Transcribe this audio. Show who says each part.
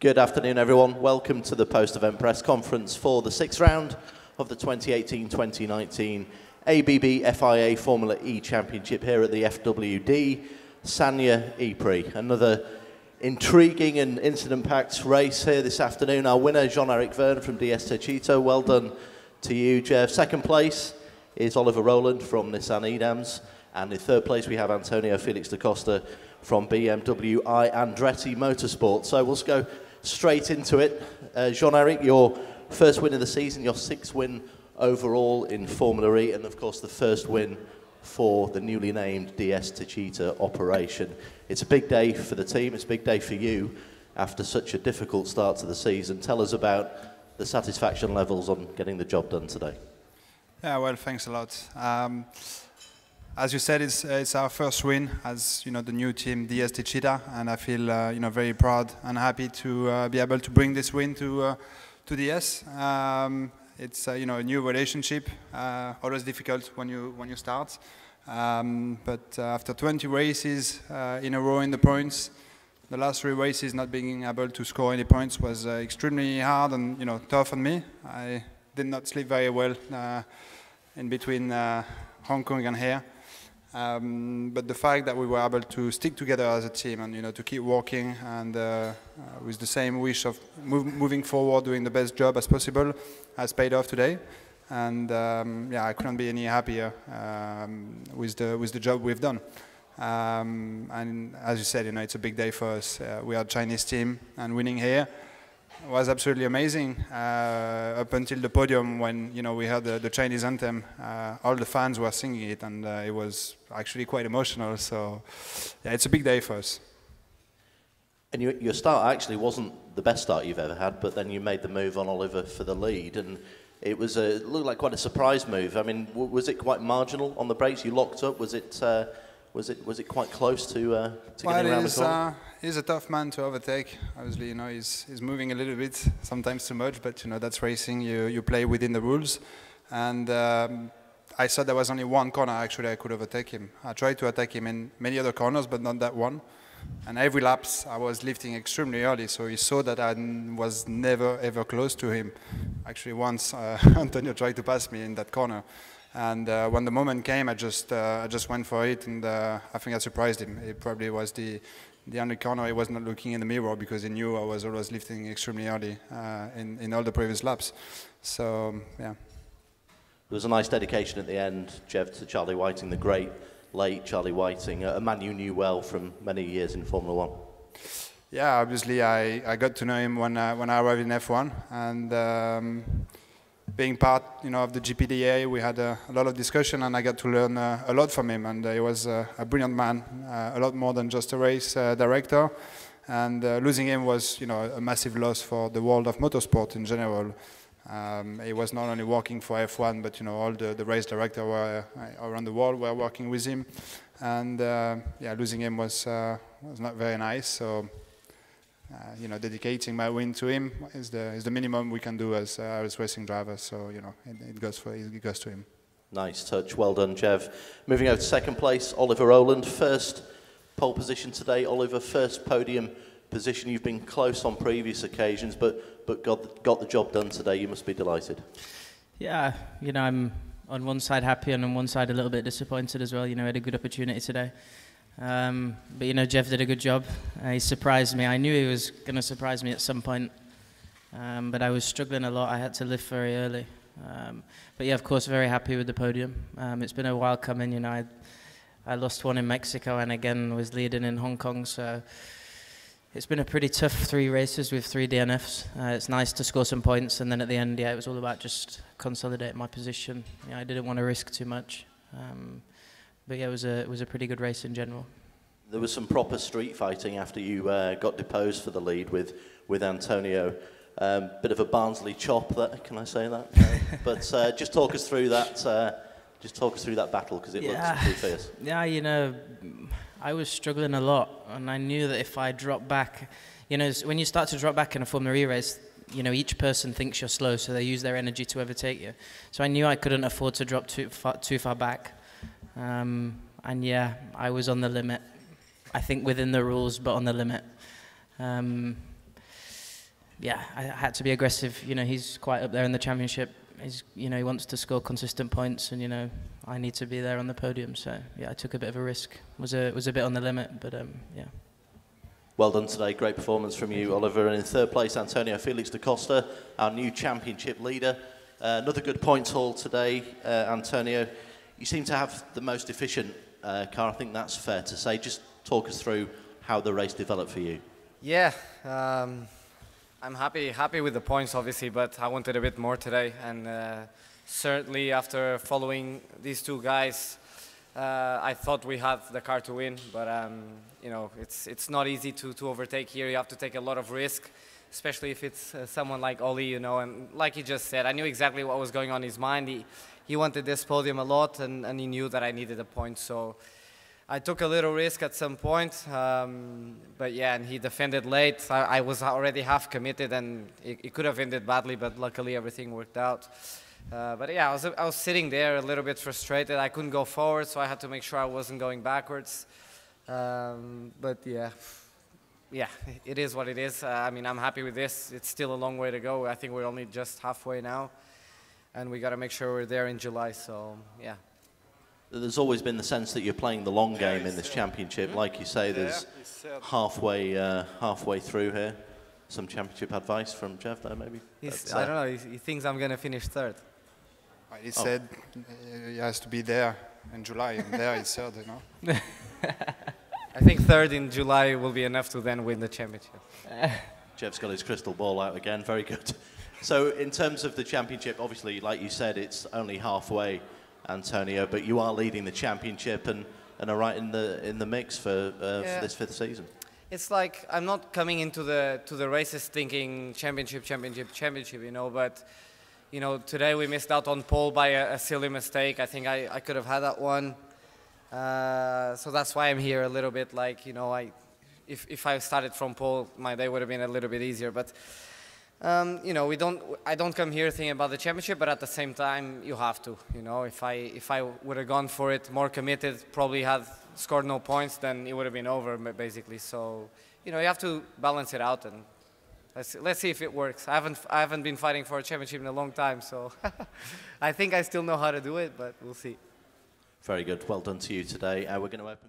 Speaker 1: Good afternoon, everyone. Welcome to the post-event press conference for the sixth round of the 2018-2019 ABB FIA Formula E Championship here at the FWD Sanya E-Prix. Another intriguing and incident-packed race here this afternoon. Our winner, Eric Vergne from DS Techeetah. Well done to you, Jeff. Second place is Oliver Rowland from Nissan Edams. And in third place, we have Antonio Felix Da Costa from BMW Andretti Motorsport. So we'll go straight into it. Eric, your first win of the season, your sixth win overall in Formula E, and of course the first win for the newly named DS Techeetah operation. It's a big day for the team, it's a big day for you after such a difficult start to the season. Tell us about the satisfaction levels on getting the job done today.
Speaker 2: Yeah, well, thanks a lot. As you said, it's our first win as the new team DS Techeetah, and I feel very proud and happy to be able to bring this win to DS. It's a new relationship, always difficult when you start. But after 20 races in a row in the points, the last 3 races not being able to score any points was extremely hard and tough on me. I did not sleep very well in between Hong Kong and here. But the fact that we were able to stick together as a team and to keep working and with the same wish of moving forward, doing the best job as possible, has paid off today. And yeah, I couldn't be any happier with the job we've done. And as you said, it's a big day for us. We are a Chinese team, and winning here was absolutely amazing up until the podium when we heard the Chinese anthem. All the fans were singing it, and it was actually quite emotional. So yeah, it's a big day for us.
Speaker 1: And your start actually wasn't the best start you've ever had, but then you made the move on Oliver for the lead, and it looked like quite a surprise move. I mean, was it quite marginal on the brakes? You locked up. Was it quite close to getting around the corner?
Speaker 2: He's a tough man to overtake. Obviously, he's moving a little bit, sometimes too much, but that's racing. You play within the rules. And I thought there was only one corner actually I could overtake him. I tried to attack him in many other corners, but not that one. And every laps I was lifting extremely early, so he saw that I was never ever close to him. Actually, once Antonio tried to pass me in that corner. And when the moment came, I just went for it, and I think I surprised him. It probably was the only corner he was not looking in the mirror, because he knew I was always lifting extremely early in all the previous laps. So, yeah.
Speaker 1: There was a nice dedication at the end, Jeff, to Charlie Whiting, the great late Charlie Whiting, a man you knew well from many years in Formula One.
Speaker 2: Yeah, obviously I got to know him when I arrived in F1, and being part, of the GPDA, we had a lot of discussion, and I got to learn a lot from him. And he was a brilliant man, a lot more than just a race director. And losing him was, a massive loss for the world of motorsport in general. He was not only working for F1, but all the race directors were around the world were working with him. And yeah, losing him was not very nice. So. Dedicating my win to him is the minimum we can do as racing drivers. So it goes to him.
Speaker 1: Nice touch, well done, Jeff. Moving over to second place, Oliver Rowland. First pole position today, Oliver. First podium position. You've been close on previous occasions, but got the job done today. You must be delighted.
Speaker 3: Yeah, I'm on one side happy and on one side a little bit disappointed as well. I had a good opportunity today. But Jeff did a good job. He surprised me. I knew he was going to surprise me at some point, but I was struggling a lot. I had to lift very early. But yeah, of course, very happy with the podium. It's been a while coming. I lost one in Mexico and again was leading in Hong Kong. So it's been a pretty tough 3 races with 3 DNFs. It's nice to score some points, and then at the end, yeah, it was all about just consolidating my position. I didn't want to risk too much. But yeah, it was a pretty good race in general.
Speaker 1: There was some proper street fighting after you got deposed for the lead with Antonio. Bit of a Barnsley chop, can I say that? But just talk us through that. Just talk us through that battle, because it looks pretty fierce.
Speaker 3: Yeah, I was struggling a lot, and I knew that if I dropped back, when you start to drop back in a Formula E race, each person thinks you're slow, so they use their energy to overtake you. So I knew I couldn't afford to drop too far back. And yeah, I was on the limit. I think within the rules, but on the limit. yeah, I had to be aggressive. You know, he's quite up there in the championship. You know, he wants to score consistent points, and you know, I need to be there on the podium. So yeah, I took a bit of a risk. Was a bit on the limit, but yeah.
Speaker 1: Well done today. Great performance from you, Oliver. And in third place, Antonio Felix Da Costa, our new championship leader. Another good points haul today, Antonio. You seem to have the most efficient car. I think that's fair to say. Just talk us through how the race developed for you.
Speaker 4: Yeah. I'm happy with the points, obviously, but I wanted a bit more today. And certainly after following these two guys, I thought we had the car to win. But, you know, it's not easy to overtake here. You have to take a lot of risk, especially if it's someone like Oli, you know. And like he just said, I knew exactly what was going on in his mind. He wanted this podium a lot, and he knew that I needed a point. So I took a little risk at some point, but yeah, and he defended late. I was already half committed, and it could have ended badly, but luckily everything worked out. But yeah, I was sitting there a little bit frustrated. I couldn't go forward, so I had to make sure I wasn't going backwards. But yeah, it is what it is. I mean, I'm happy with this. It's still a long way to go. I think we're only just halfway now, and we got to make sure we're there in July. So yeah.
Speaker 1: There's always been the sense that you're playing the long game in this championship. Like you say, there's halfway through here. Some championship advice from Jeff there, maybe?
Speaker 4: I don't know, he thinks I'm going to finish third.
Speaker 2: He said he has to be there in July, and there he's third, you know?
Speaker 4: I think third in July will be enough to then win the championship.
Speaker 1: Jeff's got his crystal ball out again, very good. So in terms of the championship, obviously, like you said, it's only halfway, Antonio, but you are leading the championship and are right in the mix for this fifth season.
Speaker 4: It's like I'm not coming into the races thinking championship, you know. But you know, today we missed out on pole by a silly mistake. I think I could have had that one. So that's why I'm here a little bit. Like, you know, if I started from pole, my day would have been a little bit easier. But you know, I don't come here thinking about the championship, but at the same time, you have to. You know, if I would have gone for it more committed, probably had scored no points, then it would have been over basically. So, you know, you have to balance it out, and let's see if it works. I haven't been fighting for a championship in a long time, so I think I still know how to do it, but we'll see.
Speaker 1: Very good. Well done to you today. We're going to open